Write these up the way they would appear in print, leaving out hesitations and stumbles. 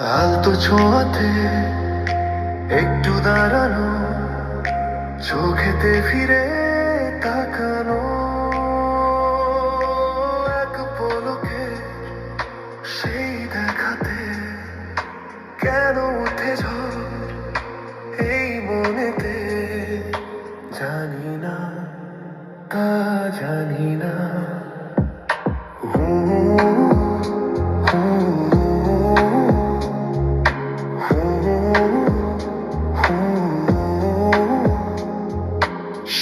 আলতো ছোঁয়াতে একটু দাঁড়ানো, চোখেতে ফিরে তাকানো, এক পলকে সেই দেখাতে কেন উঠে ঝড় এই মনেতে, জানি না, তা জানি না।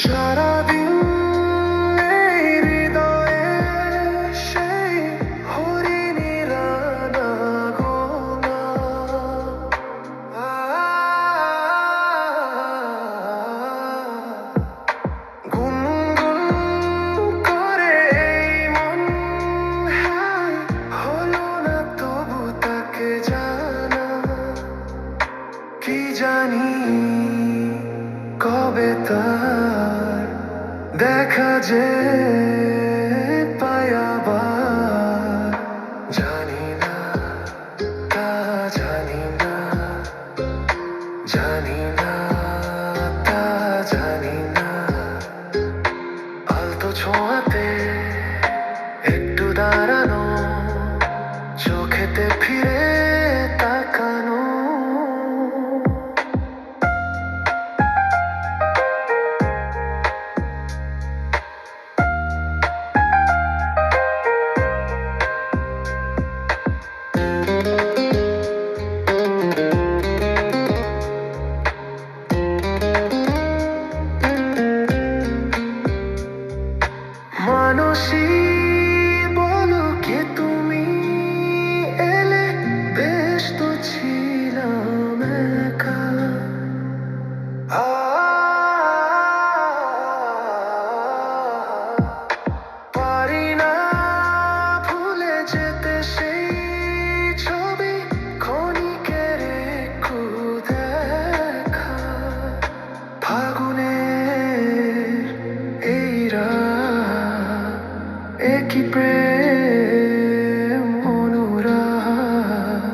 সারাদিন এই হৃদয়ে সেই হরিণীর আনাগোনা, গুনগুন করে এই মন, হায় হলো না তবু তাকে জানা। কি জানি কবে তার দেখা যে পাই আবার, জানি না, তা জানি না, জানি না, তা জানি না। আলতো ছোঁয়াতে একটু দাঁড়ানো, চোখেতে ফিরে তাকানো। মানসী বলো কে তুমি, এলে বেশ তো ছিলাম একা। আ পারি না ভুলে যেতে সেই ছবি, ক্ষণিকের একটু দেখা। ফাগুনের এই রাত, একই প্রেম অনুরাগ,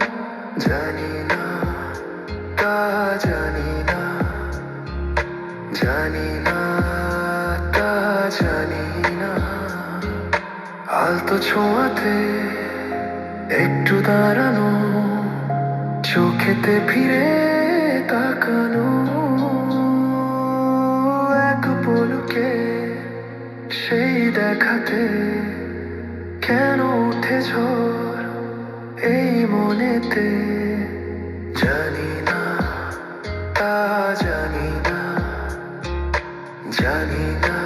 জানি না, তা জানি না, জানি না, তা জানি না। আলতো ছোঁয়াতে একটু দাঁড়ানো, চোখেতে ফিরে তাকানো, এক পলকে সেই দেখাতে কেন উঠে ঝড় এই মনেতে, জানি না, তা জানি না, জানি না।